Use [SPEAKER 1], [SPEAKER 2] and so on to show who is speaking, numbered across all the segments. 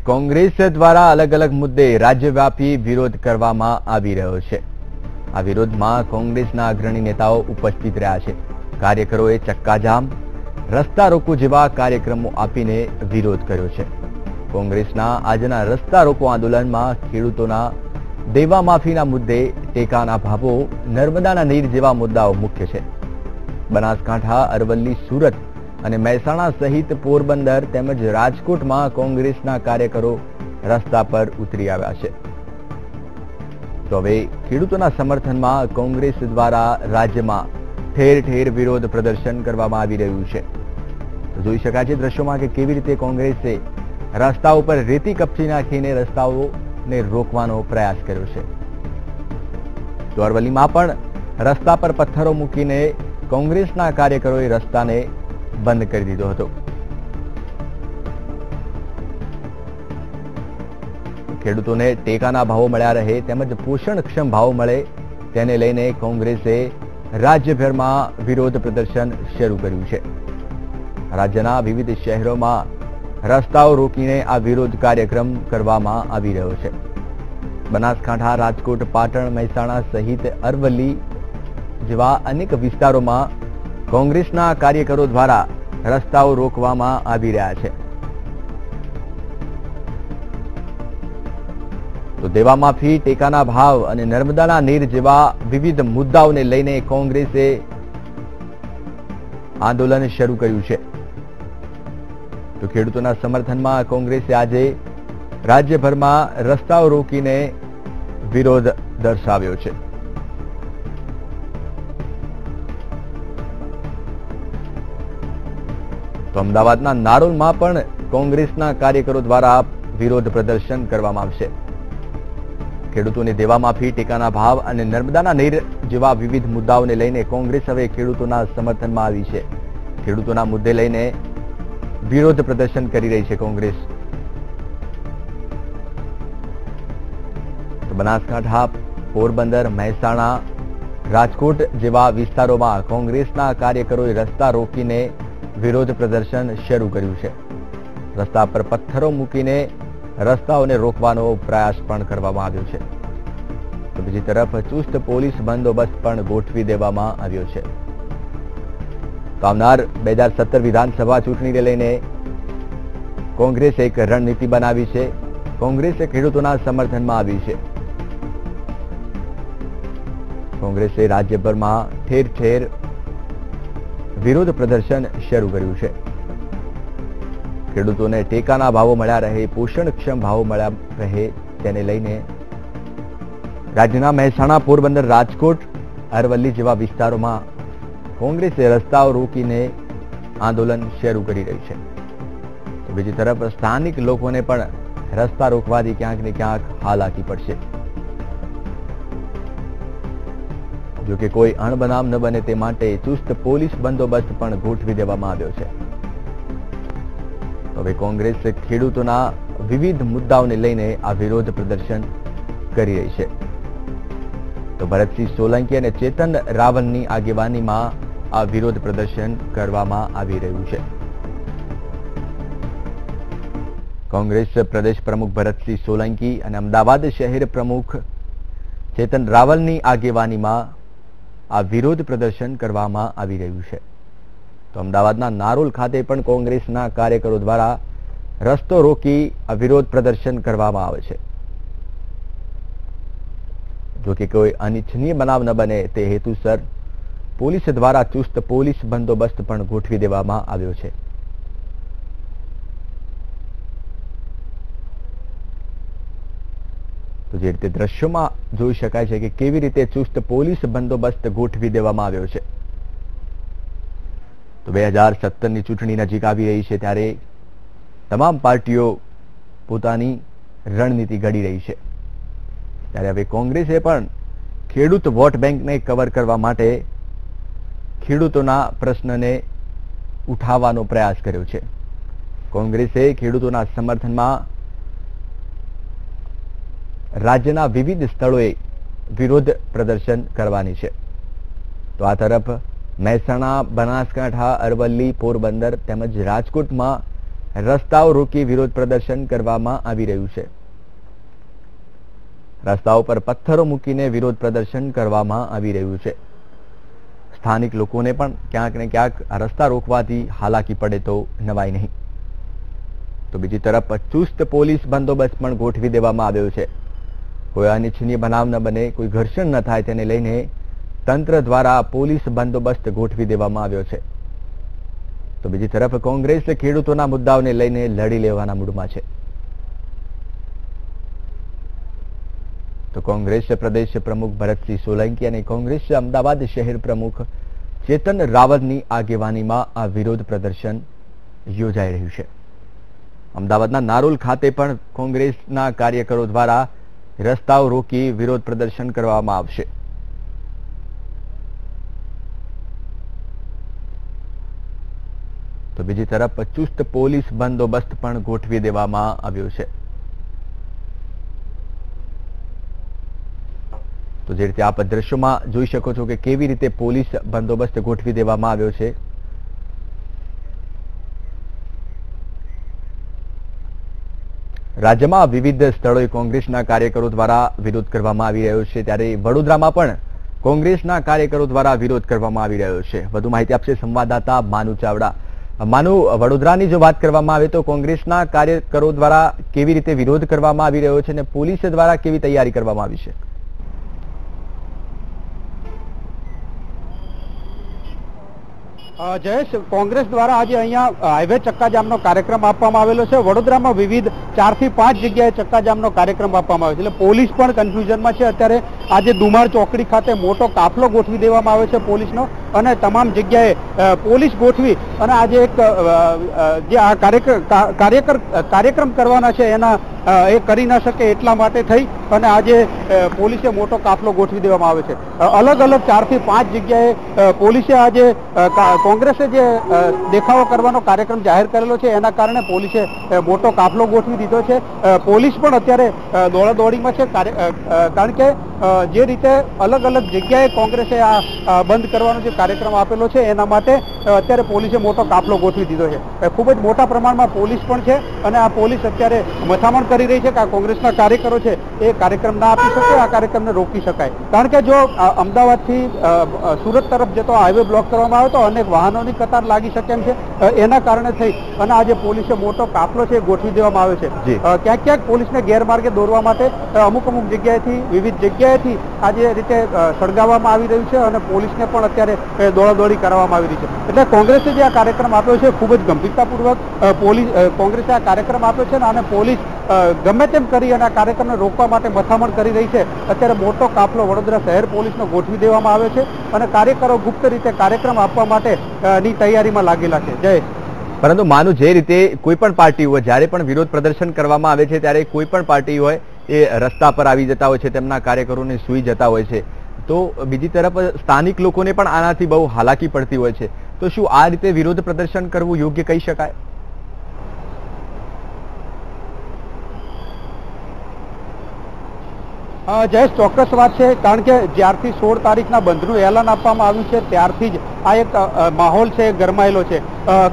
[SPEAKER 1] કોંગ્રેસ દ્વારા અલગ અલગ મુદ્દે રાજ્યવ્યાપી વિરોધ કરવામાં આવી રહ્યો છે। આ વિરોધમાં કોંગ્રેસના અગ્રણી નેતાઓ ઉપસ્થિત રહ્યા છે। કાર્યકરોએ ચક્કાજામ, રસ્તા રોકો જેવા કાર્યક્રમો આપીને વિરોધ કર્યો છે। કોંગ્રેસના આજના રસ્તા રોકો આંદોલનમાં ખેડૂતોના દેવા માફીના મુદ્દે, ટેકાના ભાવો, નર્મદાના નીર જેવા મુદ્દાઓ મુખ્ય છે। બનાસકાંઠા, અરવલ્લી, સુરત અને મહેસાણા સહિત પોરબંદર તેમજ રાજકોટમાં કોંગ્રેસના કાર્યકરો રસ્તા પર ઉતરી આવ્યા છે। તો હવે ખેડૂતોના સમર્થનમાં કોંગ્રેસ દ્વારા રાજ્યમાં ઠેર ઠેર વિરોધ પ્રદર્શન કરવામાં આવી રહ્યું છે। તો જોઈ શકાય છે દ્રશ્યોમાં કે કેવી રીતે કોંગ્રેસે રસ્તા ઉપર રેતી કપચી નાખીને રસ્તાઓને રોકવાનો પ્રયાસ કર્યો છે। તો અરવલ્લીમાં પણ રસ્તા પર પથ્થરો મૂકીને કોંગ્રેસના કાર્યકરોએ રસ્તાને બંધ કરી દીધો હતો। ખેડૂતોને ટેકાના ભાવો મળ્યા રહે તેમજ પોષણક્ષમ ભાવ મળે તેને લઈને કોંગ્રેસે રાજ્યભરમાં વિરોધ પ્રદર્શન શરૂ કર્યું છે। રાજ્યના વિવિધ શહેરોમાં રસ્તાઓ રોકીને આ વિરોધ કાર્યક્રમ કરવામાં આવી રહ્યો છે। બનાસકાંઠા, રાજકોટ, પાટણ, મહેસાણા સહિત અરવલ્લી જેવા અનેક વિસ્તારોમાં કોંગ્રેસના કાર્યકરો દ્વારા રસ્તાઓ રોકવામાં આવી રહ્યા છે। તો દેવા માફી, ટેકાના ભાવ અને નર્મદાના નીર જેવા વિવિધ મુદ્દાઓને લઈને કોંગ્રેસે આંદોલન શરૂ કર્યું છે। તો ખેડૂતોના સમર્થનમાં કોંગ્રેસે આજે રાજ્યભરમાં રસ્તાઓ રોકીને વિરોધ દર્શાવ્યો છે। તો અમદાવાદના નારોલમાં પણ કોંગ્રેસના કાર્યકરો દ્વારા વિરોધ પ્રદર્શન કરવામાં આવશે। ખેડૂતોની દેવા માફી, ટેકાના ભાવ અને નર્મદાના નીર જેવા વિવિધ મુદ્દાઓને લઈને કોંગ્રેસ હવે ખેડૂતોના સમર્થનમાં આવી છે। ખેડૂતોના મુદ્દે લઈને વિરોધ પ્રદર્શન કરી રહી છે કોંગ્રેસ। તો બનાસકાંઠા, પોરબંદર, મહેસાણા, રાજકોટ જેવા વિસ્તારોમાં કોંગ્રેસના કાર્યકરોએ રસ્તા રોકીને વિરોધ પ્રદર્શન શરૂ કર્યું છે। રસ્તા પર પથ્થરો મૂકીને રસ્તાઓને રોકવાનો પ્રયાસ પણ કરવામાં આવ્યો છે। તો બીજી તરફ ચુસ્ત પોલીસ બંદોબસ્ત પણ ગોઠવી દેવામાં આવ્યો છે। તો આવનાર 2017 વિધાનસભા ચૂંટણીને લઈને કોંગ્રેસે એક રણનીતિ બનાવી છે। કોંગ્રેસે ખેડૂતોના સમર્થનમાં આવી છે। કોંગ્રેસે રાજ્યભરમાં ઠેર ઠેર વિરોધ પ્રદર્શન શરૂ કર્યું છે। ખેડૂતોને ટેકાના ભાવો મળ્યા રહે, પોષણક્ષમ ભાવો મળ્યા રહે તેને લઈને રાજ્યના મહેસાણા, પોરબંદર, રાજકોટ, અરવલ્લી જેવા વિસ્તારોમાં કોંગ્રેસે રસ્તાઓ રોકીને આંદોલન શરૂ કરી રહી છે। તો બીજી તરફ સ્થાનિક લોકોને પણ રસ્તા રોકવાથી ક્યાંક ને ક્યાંક હાલાકી પડશે। જો કે કોઈ અણબનાવ ન બને તે માટે ચુસ્ત પોલીસ બંદોબસ્ત પણ ગોઠવી દેવામાં આવ્યો છે। હવે કોંગ્રેસ ખેડૂતોના વિવિધ મુદ્દાઓને લઈને આ વિરોધ પ્રદર્શન કરી રહી છે। તો ભરતસિંહ સોલંકી અને ચેતન રાવલની આગેવાનીમાં આ વિરોધ પ્રદર્શન કરવામાં આવી રહ્યું છે। કોંગ્રેસ પ્રદેશ પ્રમુખ ભરતસિંહ સોલંકી અને અમદાવાદ શહેર પ્રમુખ ચેતન રાવલની આગેવાનીમાં આ વિરોધ પ્રદર્શન કરવામાં આવી રહ્યું છે। તો અમદાવાદના નારોલ ખાતે પણ કોંગ્રેસના કાર્યકરો દ્વારા રસ્તો રોકી આ વિરોધ પ્રદર્શન કરવામાં આવે છે। જો કે કોઈ અનિચ્છનીય બનાવ ન બને તે હેતુસર પોલીસ દ્વારા ચુસ્ત પોલીસ બંદોબસ્ત પણ ગોઠવી દેવામાં આવ્યો છે। તો જે રીતે દ્રશ્યોમાં જોઈ શકાય છે કે કેવી રીતે ચુસ્ત પોલીસ બંદોબસ્ત ગોઠવી દેવામાં આવ્યો છે। તો 2017ની ચૂંટણી નજીક આવી રહી છે ત્યારે તમામ પાર્ટીઓ પોતાની રણનીતિ ઘડી રહી છે। ત્યારે હવે કોંગ્રેસે પણ ખેડૂત વોટ બેંકને કવર કરવા માટે ખેડૂતોના પ્રશ્નને ઉઠાવવાનો પ્રયાસ કર્યો છે। કોંગ્રેસે ખેડૂતોના સમર્થનમાં રાજ્યના વિવિધ સ્થળોએ વિરોધ પ્રદર્શન કરવાની છે। તો આ તરફ મહેસાણા, બનાસકાંઠા, અરવલ્લી, પોરબંદર તેમજ રાજકોટમાં રસ્તાઓ રોકી વિરોધ પ્રદર્શન કરવામાં આવી રહ્યું છે. રસ્તાઓ પર પથ્થરો મૂકીને વિરોધ પ્રદર્શન કરવામાં આવી રહ્યું છે. સ્થાનિક લોકોને પણ ક્યાંક ને ક્યાંક રસ્તા રોકવાથી હાલાકી પડે તો નવાય નહીં. તો બીજી તરફ ચુસ્ત પોલીસ બંદોબસ્ત પણ ગોઠવી દેવામાં આવ્યો છે. કોઈ અનિચ્છનીય બનાવ ન બને, કોઈ ઘર્ષણ ન થાય તેને લઈને તંત્ર દ્વારા પોલીસ બંદોબસ્ત ગોઠવી દેવામાં આવ્યો છે. તો બીજી તરફ કોંગ્રેસ ખેડૂતોના મુદ્દાઓને લઈને લડી લેવાના મૂડમાં છે. તો કોંગ્રેસ પ્રદેશ પ્રમુખ ભરતસિંહ સોલંકી અને કોંગ્રેસ અમદાવાદ શહેર પ્રમુખ ચેતન રાવતની આગેવાનીમાં આ વિરોધ પ્રદર્શન યોજાઈ રહ્યું છે. અમદાવાદના નારોલ ખાતે પણ કોંગ્રેસના કાર્યકરો દ્વારા રસ્તાઓ રોકી વિરોધ પ્રદર્શન કરવામાં આવશે. તો બીજી તરફ ચુસ્ત પોલીસ બંદોબસ્ત પણ ગોઠવી દેવામાં આવ્યો છે. તો જે રીતે આપ દ્રશ્યોમાં જોઈ શકો છો કે કેવી રીતે પોલીસ બંદોબસ્ત ગોઠવી દેવામાં આવ્યો છે. રાજ્યમાં વિવિધ સ્થળોએ કોંગ્રેસના કાર્યકરો દ્વારા વિરોધ કરવામાં આવી રહ્યો છે, ત્યારે વડોદરામાં પણ કોંગ્રેસના કાર્યકરો દ્વારા વિરોધ કરવામાં આવી રહ્યો છે. વધુ માહિતી આપશે સંવાદદાતા માનુ ચાવડા. માનુ, વડોદરાની જો વાત કરવામાં આવે તો કોંગ્રેસના કાર્યકરો દ્વારા કેવી રીતે વિરોધ કરવામાં આવી રહ્યો છે અને પોલીસ દ્વારા કેવી તૈયારી કરવામાં આવી છે?
[SPEAKER 2] જયેશ, કોંગ્રેસ દ્વારા આજે અહીંયા હાઈવે ચક્કાજામનો કાર્યક્રમ આપવામાં આવેલો છે. વડોદરામાં વિવિધ 4 થી 5 જગ્યાએ ચક્કાજામનો કાર્યક્રમ આપવામાં આવ્યો છે, એટલે પોલીસ પણ કન્ફ્યુઝનમાં છે. અત્યારે આજે દુમાર ચોકડી ખાતે મોટો કાફલો ગોઠવી દેવામાં આવ્યો છે પોલીસનો, અને તમામ જગ્યાએ પોલીસ ગોઠવી અને આજે એક જે આ કાર્યક્રમ કરવાના છે એના એ કરી ન શકે એટલા માટે થઈ અને આજે પોલીસે મોટો કાફલો ગોઠવી દેવામાં આવે છે. અલગ અલગ 4 થી 5 જગ્યાએ પોલીસે આજે કોંગ્રેસે જે દેખાવો કરવાનો કાર્યક્રમ જાહેર કરેલો છે એના કારણે પોલીસે મોટો કાફલો ગોઠવી દીધો છે. પોલીસ પણ અત્યારે દોડાદોડીમાં છે, કારણ કે જે રીતે અલગ અલગ જગ્યાએ કોંગ્રેસે આ બંધ કરવાનો જે કાર્યક્રમ આપેલો છે એના માટે અત્યારે પોલીસે મોટો કાફલો ગોઠવી દીધો છે. ખૂબ જ મોટા પ્રમાણમાં પોલીસ પણ છે અને આ પોલીસ અત્યારે મથામણ કરી રહી છે કે આ કોંગ્રેસના કાર્યકરો છે એ કાર્યક્રમ ના આપી શકે, આ કાર્યક્રમને રોકી શકાય. કારણ કે જો અમદાવાદથી સુરત તરફ જતો હાઈવે બ્લોક કરવામાં આવે તો અનેક વાહનોની કતાર લાગી શકે એમ છે. એના કારણે થઈ અને આજે પોલીસે મોટો કાફલો છે ગોઠવી દેવામાં આવે છે. ક્યાંક ક્યાંક પોલીસને ગેરમાર્ગે દોરવા માટે અમુક જગ્યાએથી વિવિધ જગ્યાએથી આજે રીતે સળગાવવામાં આવી રહ્યું છે અને પોલીસને પણ અત્યારે દોડાદોડી કરવામાં આવી રહી છે. એટલે કોંગ્રેસે જે આ કાર્યક્રમ આપ્યો છે ખૂબ જ ગંભીરતાપૂર્વક કોંગ્રેસે આ કાર્યક્રમ આપ્યો છે અને પોલીસ ગમે તેમ કરી અને આ કાર્યક્રમને રોકવા માટે મથામણ કરી રહી છે. અત્યારે મોટો કાફલો વડોદરા શહેર પોલીસનો ગોઠવી દેવામાં આવ્યો છે અને કાર્યકરો ગુપ્ત રીતે કાર્યક્રમ આપવા માટે ની તૈયારીમાં લાગેલા છે. જય.
[SPEAKER 1] પરંતુ માનું જે રીતે કોઈ પણ પાર્ટી હોય, જ્યારે પણ વિરોધ પ્રદર્શન કરવામાં આવે છે ત્યારે કોઈ પણ પાર્ટી હોય એ રસ્તા પર આવી જતા હોય છે, તેમના કાર્યકરોને સૂઈ જતા હોય છે, તો બીજી તરફ સ્થાનિક લોકોને પણ આનાથી બહુ હાલાકી પડતી હોય છે. તો શું આ રીતે વિરોધ પ્રદર્શન કરવું યોગ્ય કહી શકાય?
[SPEAKER 2] જયેશ, ચોક્કસ વાત છે, કારણ કે જ્યારથી 16 તારીખના બંધનું એલાન આપવામાં આવ્યું છે ત્યારથી જ આ એક માહોલ છે ગરમાયેલો છે.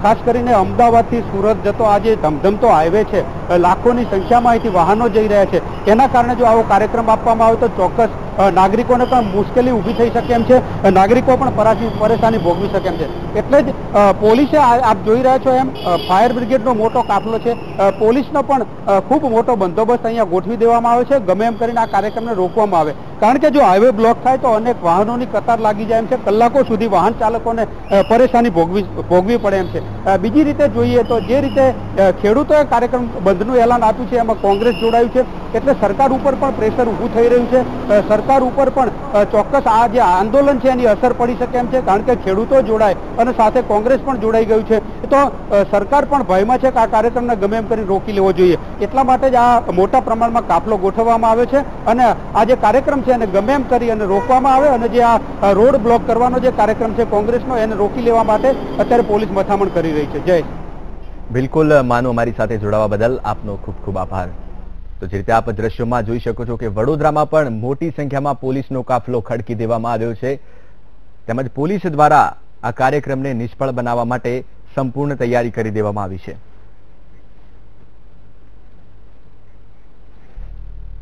[SPEAKER 2] ખાસ કરીને અમદાવાદથી સુરત જતો આ જે ધમધમતો હાઈવે છે, લાખોની સંખ્યામાં અહીંથી વાહનો જઈ રહ્યા છે. એના કારણે જો આવો કાર્યક્રમ આપવામાં આવે તો ચોક્કસ નાગરિકોને પણ મુશ્કેલી ઊભી થઈ શકે એમ છે, નાગરિકો પણ પરેશાની ભોગવી શકે એમ છે. એટલે જ પોલીસે આપ જોઈ રહ્યા છો એમ ફાયર બ્રિગેડનો મોટો કાફલો છે, પોલીસનો પણ ખૂબ મોટો બંદોબસ્ત અહીંયા ગોઠવી દેવામાં આવે છે ગમે એમ કરીને આ કાર્યક્રમને રોકવામાં આવે. કારણ કે જો હાઈવે બ્લોક થાય તો અનેક વાહનોની કતાર લાગી જાય એમ છે, કલાકો સુધી વાહન ચાલકોને પરેશાની ભોગવી પડે એમ છે. બીજી રીતે જોઈએ તો જે રીતે ખેડૂતોએ કાર્યક્રમ બંધનું એલાન આપ્યું છે એમાં કોંગ્રેસ જોડાયું છે, એટલે સરકાર ઉપર પણ પ્રેશર ઊભું થઈ રહ્યું છે. સરકાર ઉપર પણ ચોક્કસ આ જે આંદોલન છે એની અસર પડી શકે એમ છે, કારણ કે ખેડૂતો જોડાય અને સાથે કોંગ્રેસ પણ જોડાઈ ગયું છે. તો સરકાર પણ ભયમાં છે કે આ કાર્યક્રમને ગમે એમ કરી રોકી લેવો જોઈએ. એટલા માટે જ આ મોટા પ્રમાણમાં કાફલો ગોઠવવામાં આવ્યો છે અને આ જે કાર્યક્રમ છે એને ગમે એમ કરી અને રોકવામાં આવે અને જે આ રોડ બ્લોક કરવાનો જે કાર્યક્રમ છે કોંગ્રેસનો એને રોકી લેવા માટે અત્યારે પોલીસ મથામણ કરી રહી છે. જય.
[SPEAKER 1] બિલકુલ માનુ, અમારી સાથે જોડાવા બદલ આપનો ખૂબ ખૂબ આભાર. તો જે રીતે આપ દ્રશ્યોમાં જોઈ શકો છો કે વડોદરામાં પણ મોટી સંખ્યામાં પોલીસનો કાફલો ખડકી દેવામાં આવ્યો છે, તેમજ પોલીસ દ્વારા આ કાર્યક્રમને નિષ્ફળ બનાવવા માટે સંપૂર્ણ તૈયારી કરી દેવામાં આવી છે.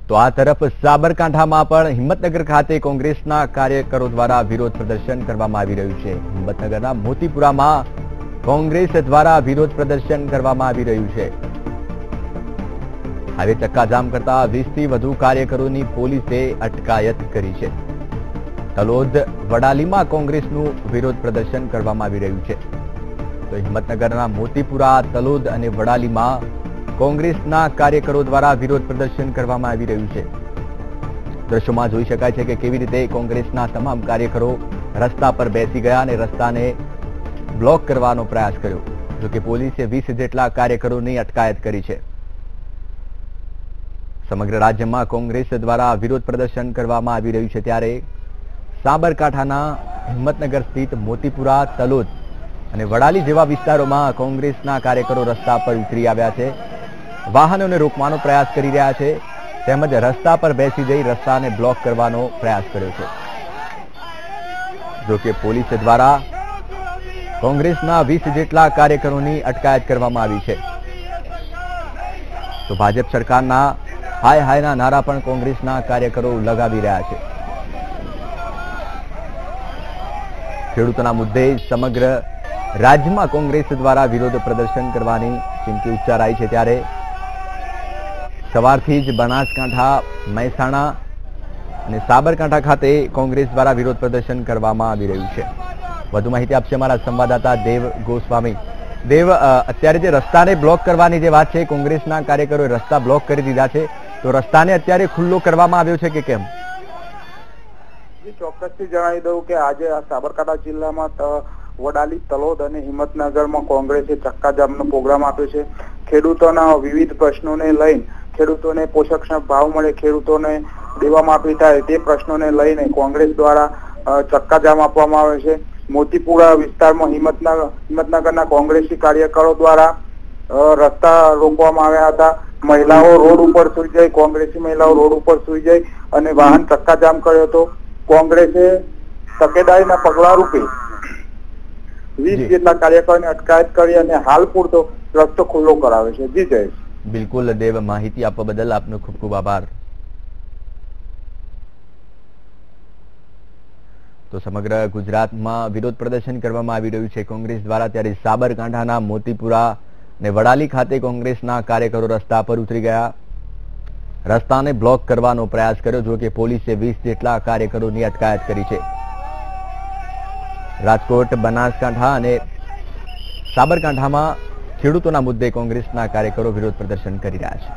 [SPEAKER 1] તો આ તરફ સાબરકાંઠામાં પણ હિંમતનગર ખાતે કોંગ્રેસના કાર્યકરો દ્વારા વિરોધ પ્રદર્શન કરવામાં આવી રહ્યું છે. હિંમતનગરના મોતીપુરામાં કોંગ્રેસ દ્વારા વિરોધ પ્રદર્શન કરવામાં આવી રહ્યું છે. હવે ચક્કાજામ કરતા 20 થી વધુ કાર્યકરોની પોલીસે અટકાયત કરી છે. તલોદ વડાલીમાં કોંગ્રેસનું વિરોધ પ્રદર્શન કરવામાં આવી રહ્યું છે. તો હિંમતનગરના મોતીપુરા, તલોદ અને વડાલીમાં કોંગ્રેસના કાર્યકરો દ્વારા વિરોધ પ્રદર્શન કરવામાં આવી રહ્યું છે. દ્રશ્યોમાં જોઈ શકાય છે કે કેવી રીતે કોંગ્રેસના તમામ કાર્યકરો રસ્તા પર બેસી ગયા અને રસ્તાને બ્લોક કરવાનો પ્રયાસ કર્યો. જોકે પોલીસે 20 જેટલા કાર્યકરોની અટકાયત કરી છે. સમગ્ર રાજ્યમાં કોંગ્રેસ દ્વારા વિરોધ પ્રદર્શન કરવામાં આવી રહ્યું છે, ત્યારે સાબરકાંઠાના હિંમતનગર સ્થિત મોતીપુરા, તલોદ અને વડાલી જેવા વિસ્તારોમાં કોંગ્રેસના કાર્યકરો રસ્તા પર ઉતરી આવ્યા છે. વાહનોને રોકવાનો પ્રયાસ કરી રહ્યા છે, તેમજ રસ્તા પર બેસી જઈ રસ્તાને બ્લોક કરવાનો પ્રયાસ કર્યો છે. જોકે પોલીસ દ્વારા કોંગ્રેસના 20 જેટલા કાર્યકરોની અટકાયત કરવામાં આવી છે. તો ભાજપ સરકારના હાય હાયના નારા પણ કોંગ્રેસના કાર્યકરો લગાવી રહ્યા છે. ખેડૂતોના મુદ્દે સમગ્ર રાજ્યમાં કોંગ્રેસ દ્વારા વિરોધ પ્રદર્શન કરવાની ચીમકી ઉચ્ચારાઈ છે, ત્યારે સવારથી જ બનાસકાંઠા, મહેસાણા અને સાબરકાંઠા ખાતે કોંગ્રેસ દ્વારા વિરોધ પ્રદર્શન કરવામાં આવી રહ્યું છે. વધુ માહિતી આપશે અમારા સંવાદદાતા દેવ ગોસ્વામી. દેવ, અત્યારે જે રસ્તાને બ્લોક કરવાની જે વાત છે, કોંગ્રેસના કાર્યકરોએ રસ્તા બ્લોક કરી દીધા છે, તો રસ્તાને અત્યારે ખુલ્લો કરવામાં આવ્યો છે કે કેમ?
[SPEAKER 3] ચોક્કસથી જણાવી દઉં કે આજે આ સાબરકાંઠા જિલ્લામાં વડાલી, તલોદ અને હિંમતનગરમાં કોંગ્રેસે ચક્કાજામનો પ્રોગ્રામ આપ્યો છે. ખેડૂતોના વિવિધ પ્રશ્નોને લઈને, ખેડૂતોને પોષકક્ષમ ભાવ મળે, ખેડૂતોને દેવા માફી થાય, તે પ્રશ્નોને લઈને કોંગ્રેસ દ્વારા ચક્કાજામ આપવામાં આવે છે. મોતીપુરા વિસ્તારમાં હિંમતનગરના કોંગ્રેસી કાર્યકરો દ્વારા રસ્તા રોકવામાં આવ્યા હતા. મહિલાઓ રોડ ઉપર સુઈ જાય, કોંગ્રેસી મહિલાઓ રોડ ઉપર સુઈ જાય અને વાહન ચક્કાજામ કર્યો હતો. કોંગ્રેસે તકેદારીના પગલા રૂપે 20 જેટલા કાર્યકરોની અટકાયત કરી અને હાલ પૂરતો રસ્તો ખુલ્લો કરાવે છે. જી જયેશ.
[SPEAKER 1] બિલકુલ દેવ, માહિતી આપવા બદલ આપનો ખૂબ ખૂબ આભાર. તો સમગ્ર ગુજરાતમાં વિરોધ પ્રદર્શન કરવામાં આવી રહ્યું છે કોંગ્રેસ દ્વારા, ત્યારે સાબરકાંઠાના મોતીપુરા અને વડાલી ખાતે કોંગ્રેસના કાર્યકરો રસ્તા પર ઉતરી ગયા, રસ્તાને બ્લોક કરવાનો પ્રયાસ કર્યો. જો કે પોલીસે 20 જેટલા કાર્યકરોની અટકાયત કરી છે. રાજકોટ, બનાસકાંઠા અને સાબરકાંઠામાં ખેડૂતોના મુદ્દે કોંગ્રેસના કાર્યકરો વિરોધ પ્રદર્શન કરી રહ્યા છે.